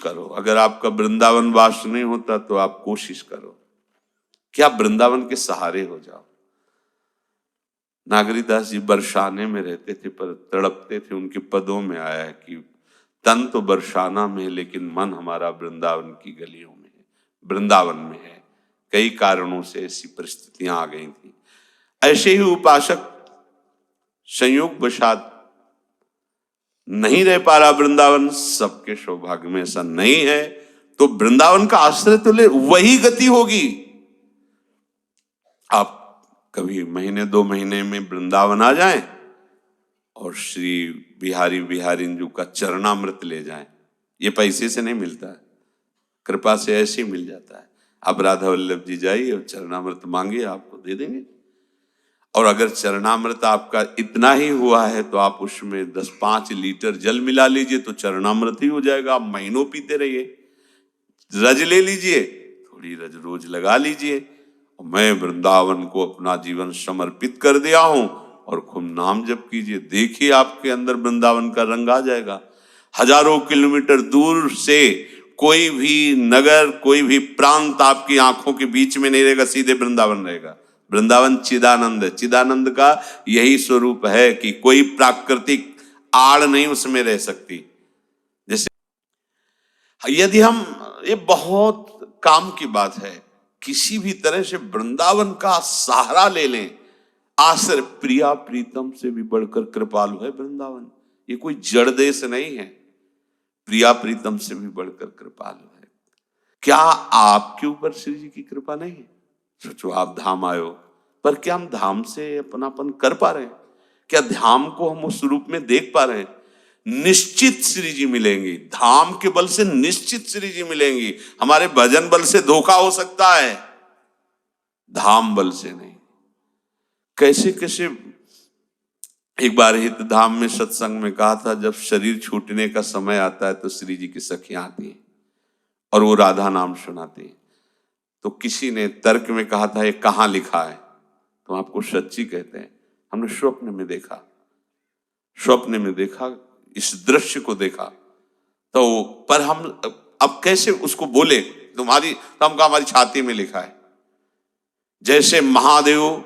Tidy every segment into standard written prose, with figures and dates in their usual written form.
करो। अगर आपका वृंदावन वास नहीं होता तो आप कोशिश करो कि आप वृंदावन के सहारे हो जाओ। नागरीदास जी बरसाने में रहते थे पर तड़पते थे। उनके पदों में आया है कि तन तो बरसाना में लेकिन मन हमारा वृंदावन की गलियों में है, वृंदावन में है। कई कारणों से ऐसी परिस्थितियां आ गई थी। ऐसे ही उपासक संयोग वशात नहीं रह पा रहा वृंदावन, सबके सौभाग्य में ऐसा नहीं है, तो वृंदावन का आश्रय तो ले, वही गति होगी। आप कभी महीने 2 महीने में वृंदावन आ जाएं और श्री बिहारी बिहारिन का चरणामृत ले जाएं। ये पैसे से नहीं मिलता है, कृपा से ऐसे ही मिल जाता है। आप राधा वल्लभ जी जाइए और चरणामृत मांगिए, आपको दे देंगे। और अगर चरणामृत आपका इतना ही हुआ है तो आप उसमें 10-5 लीटर जल मिला लीजिए तो चरणामृत ही हो जाएगा। आप महीनों पीते रहिए। रज ले लीजिए, थोड़ी रज रोज लगा लीजिए। मैं वृंदावन को अपना जीवन समर्पित कर दिया हूं और खूब नाम जप कीजिए। देखिए आपके अंदर वृंदावन का रंग आ जाएगा। हजारों किलोमीटर दूर से कोई भी नगर, कोई भी प्रांत आपकी आंखों के बीच में नहीं रहेगा, सीधे वृंदावन रहेगा। वृंदावन चिदानंद है। चिदानंद का यही स्वरूप है कि कोई प्राकृतिक आड़ नहीं उसमें रह सकती। जैसे यदि हम, ये बहुत काम की बात है, किसी भी तरह से वृंदावन का सहारा ले लें। आश्रय, प्रिया प्रीतम से भी बढ़कर कृपालु है वृंदावन। ये कोई जड़ देश नहीं है। प्रिया प्रीतम से भी बढ़कर कृपालु है। क्या आपके ऊपर श्री जी की कृपा नहीं है? सोचो, आप धाम आयो, पर क्या हम धाम से अपनापन कर पा रहे हैं? क्या धाम को हम उस रूप में देख पा रहे हैं? निश्चित श्री जी मिलेंगी। धाम के बल से निश्चित श्री जी मिलेंगी। हमारे भजन बल से धोखा हो सकता है, धाम बल से नहीं। कैसे कैसे एक बार हित धाम में सत्संग में कहा था, जब शरीर छूटने का समय आता है तो श्री जी की सखियां आती हैं और वो राधा नाम सुनाती है। तो किसी ने तर्क में कहा था, ये कहाँ लिखा है? तो आपको सच्ची कहते हैं, हमने स्वप्न में देखा, स्वप्न में देखा, इस दृश्य को देखा। तो पर हम अब कैसे उसको बोले? तुम्हारी, तो हम कहा हमारी छाती में लिखा है। जैसे महादेव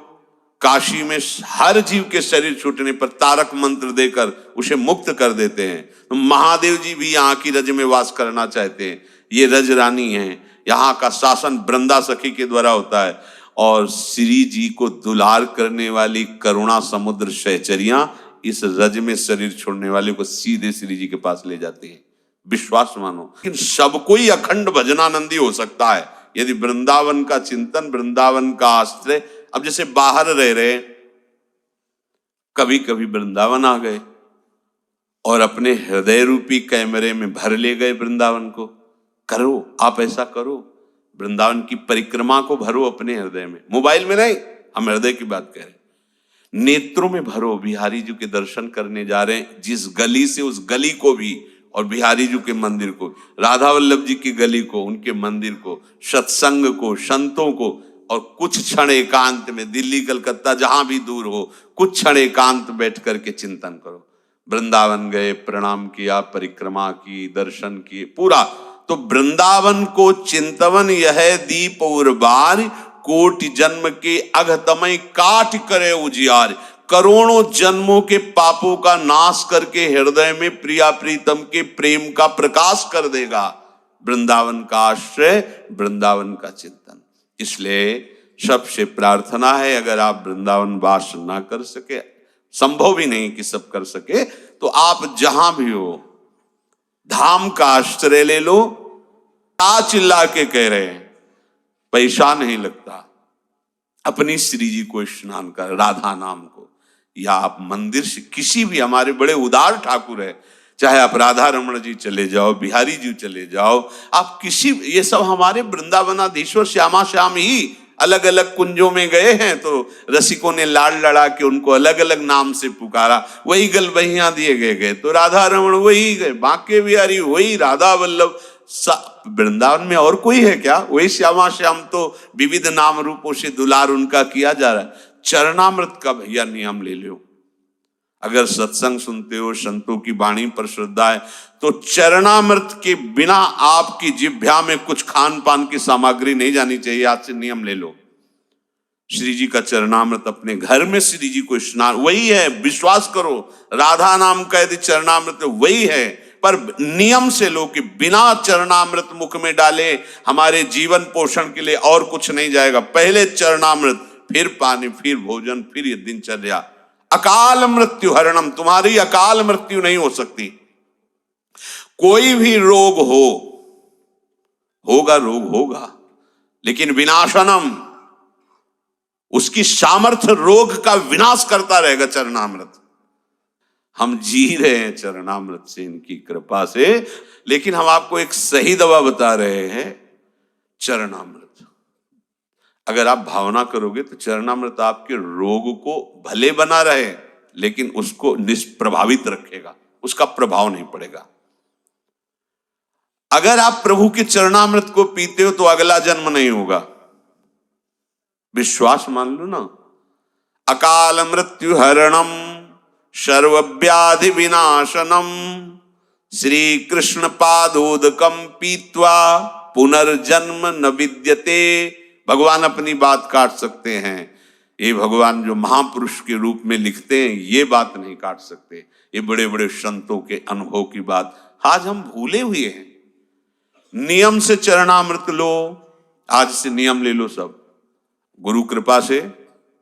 काशी में हर जीव के शरीर छूटने पर तारक मंत्र देकर उसे मुक्त कर देते हैं, तो महादेव जी भी यहाँ की रज में वास करना चाहते हैं। ये रज रानी है, यहाँ का शासन वृंदा सखी के द्वारा होता है। और श्री जी को दुलार करने वाली करुणा समुद्र सहचरियां इस रज में शरीर छोड़ने वाले को सीधे श्री जी के पास ले जाते हैं। विश्वास मानो। लेकिन सबको ही अखंड भजनानंदी हो सकता है यदि वृंदावन का चिंतन, वृंदावन का आश्रय। अब जैसे बाहर रह रहे, कभी कभी वृंदावन आ गए और अपने हृदय रूपी कैमरे में भर ले गए वृंदावन को। करो, आप ऐसा करो, वृंदावन की परिक्रमा को भरो अपने हृदय में, मोबाइल में नहीं, हम हृदय की बात कह रहे हैं। नेत्रों में भरो। बिहारी जी के दर्शन करने जा रहे हैं, जिस गली से उस गली को भी, और बिहारी जी के मंदिर को, राधा वल्लभ जी की गली को, उनके मंदिर को, सत्संग को, संतों को, और कुछ क्षण एकांत में, दिल्ली कलकत्ता जहां भी दूर हो, कुछ क्षण एकांत बैठ करके चिंतन करो। वृंदावन गए, प्रणाम किया, परिक्रमा की, दर्शन किए, पूरा। तो वृंदावन को चिंतवन यह दीप और बार, कोटि जन्म के अघतमय काट करे उजियार। करोड़ों जन्मों के पापों का नाश करके हृदय में प्रिया प्रीतम के प्रेम का प्रकाश कर देगा। वृंदावन का आश्रय, वृंदावन का चिंतन। इसलिए सबसे प्रार्थना है, अगर आप वृंदावन वास ना कर सके, संभव भी नहीं कि सब कर सके, तो आप जहां भी हो धाम का आश्रय ले लो। चिल्ला के कह रहे हैं, पैसा नहीं लगता। अपनी श्री जी को स्नान कर, राधा नाम को, या आप मंदिर से किसी भी, हमारे बड़े उदार ठाकुर है, चाहे आप राधा रमण जी चले जाओ, बिहारी जी चले जाओ, आप किसी, ये सब हमारे वृंदावनाधीश्वर श्यामा श्याम ही अलग अलग कुंजों में गए हैं, तो रसिकों ने लाड़ लड़ा के उनको अलग अलग नाम से पुकारा। वही गलबहियां दिए गए तो राधा रमण वही गए, बांके बिहारी वही, राधा वल्लभ। वृंदावन में और कोई है क्या? वही श्यामा श्याम, तो विविध नाम रूपों से दुलार उनका किया जा रहा है। चरणामृत का भैया नियम ले लो। अगर सत्संग सुनते हो, संतों की वाणी पर श्रद्धा है, तो चरणामृत के बिना आपकी जिह्वा में कुछ खान पान की सामग्री नहीं जानी चाहिए। आज से नियम ले लो। श्री जी का चरणामृत अपने घर में श्री जी को स्नान, वही है, विश्वास करो, राधा नाम का यदि चरणामृत वही है, पर नियम से लो कि बिना चरणामृत मुख में डाले हमारे जीवन पोषण के लिए और कुछ नहीं जाएगा। पहले चरणामृत, फिर पानी, फिर भोजन, फिर ये दिनचर्या। अकाल मृत्यु हरणम, तुम्हारी अकाल मृत्यु नहीं हो सकती। कोई भी रोग होगा, रोग होगा, लेकिन विनाशनम, उसकी सामर्थ्य रोग का विनाश करता रहेगा चरणामृत। हम जी रहे हैं चरणामृत से, इनकी कृपा से, लेकिन हम आपको एक सही दवा बता रहे हैं, चरणामृत। अगर आप भावना करोगे तो चरणामृत आपके रोग को भले बना रहे, लेकिन उसको निष्प्रभावित रखेगा, उसका प्रभाव नहीं पड़ेगा। अगर आप प्रभु के चरणामृत को पीते हो तो अगला जन्म नहीं होगा, विश्वास मान लो ना। अकाल मृत्यु हरणम सर्वव्याधि विनाशनम श्री कृष्ण पादोदकम पीत्वा पुनर्जन्म न विद्यते। भगवान अपनी बात काट सकते हैं, ये भगवान जो महापुरुष के रूप में लिखते हैं ये बात नहीं काट सकते। ये बड़े बड़े संतों के अनुभव की बात आज हम भूले हुए हैं। नियम से चरणामृत लो, आज से नियम ले लो सब। गुरु कृपा से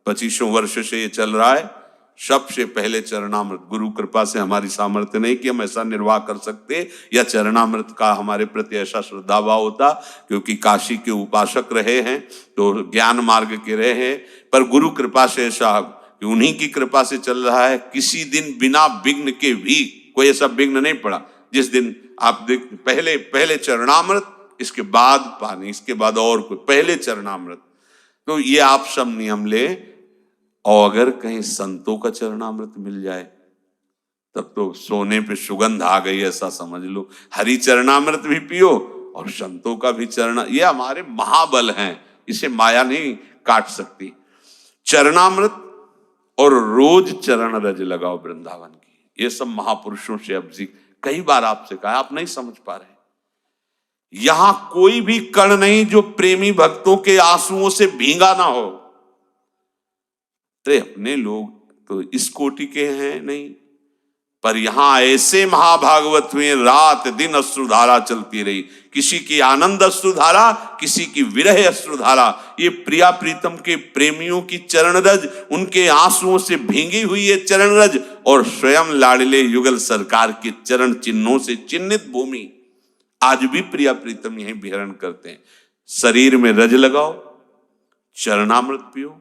25 वर्ष से ये चल रहा है। सबसे पहले चरणामृत, गुरु कृपा से हमारी सामर्थ्य नहीं कि हम ऐसा निर्वाह कर सकते या चरणामृत का हमारे प्रति ऐसा श्रद्धा भाव होता, क्योंकि काशी के उपासक रहे हैं तो ज्ञान मार्ग के रहे हैं, पर गुरु कृपा से ऐसा कि उन्हीं की कृपा से चल रहा है। किसी दिन बिना विघ्न के भी कोई ऐसा विघ्न नहीं पड़ा। जिस दिन आप देख, पहले चरणामृत, इसके बाद पानी, इसके बाद और कोई, पहले चरणामृत। तो ये आप सब नियम ले, और अगर कहीं संतों का चरणामृत मिल जाए तब तो सोने पे सुगंध आ गई ऐसा समझ लो। हरि चरणामृत भी पियो और संतों का भी चरण, ये हमारे महाबल हैं, इसे माया नहीं काट सकती। चरणामृत और रोज चरण रज लगाओ वृंदावन की, ये सब महापुरुषों से अब जी कई बार आपसे कहा, आप नहीं समझ पा रहे। यहां कोई भी कण नहीं जो प्रेमी भक्तों के आंसुओं से भींगा ना हो। तो अपने लोग तो इस कोटि के हैं नहीं, पर यहां ऐसे महाभागवत हुए, रात दिन अश्रुधारा चलती रही। किसी की आनंद अश्रुधारा, किसी की विरह अश्रुधारा। ये प्रिया प्रीतम के प्रेमियों की चरणरज, उनके आंसुओं से भींगी हुई है चरणरज, और स्वयं लाडले युगल सरकार के चरण चिन्हों से चिन्हित भूमि। आज भी प्रिया प्रीतम यहीं विहरण करते हैं। शरीर में रज लगाओ, चरणामृत पियो,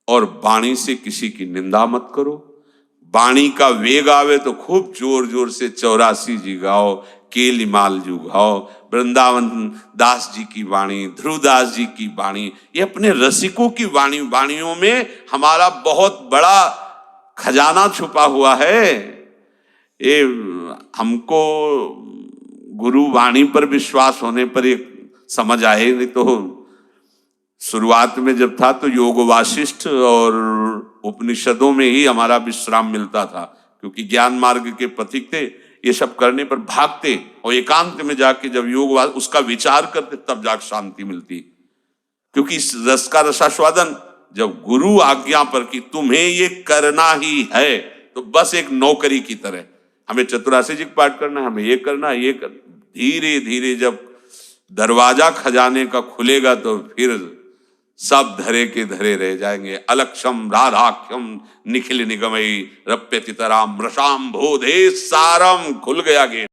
और वाणी से किसी की निंदा मत करो। वाणी का वेग आवे तो खूब जोर जोर से 84 जी गाओ, केलीमाल जू गाओ, वृंदावन दास जी की वाणी, ध्रुवदास जी की वाणी, ये अपने रसिकों की वाणी। वाणियों में हमारा बहुत बड़ा खजाना छुपा हुआ है। ये हमको गुरु वाणी पर विश्वास होने पर ये समझ आए, नहीं तो शुरुआत में जब था तो योग वासिष्ठ और उपनिषदों में ही हमारा विश्राम मिलता था, क्योंकि ज्ञान मार्ग के पथिक थे। ये सब करने पर भागते और एकांत में जाके जब योग उसका विचार करते तब जाके शांति मिलती। क्योंकि इस रस का रसास्वादन जब गुरु आज्ञा पर कि तुम्हें ये करना ही है, तो बस एक नौकरी की तरह हमें चतुरासी जी पाठ करना है, हमें ये करना है, ये करना। धीरे धीरे जब दरवाजा खजाने का खुलेगा तो फिर सब धरे के धरे रह जाएंगे। अलक्षम राधाख्यम निखिल निगमई रप्यतितराम रसाम बोधे सारम, खुल गया गेट।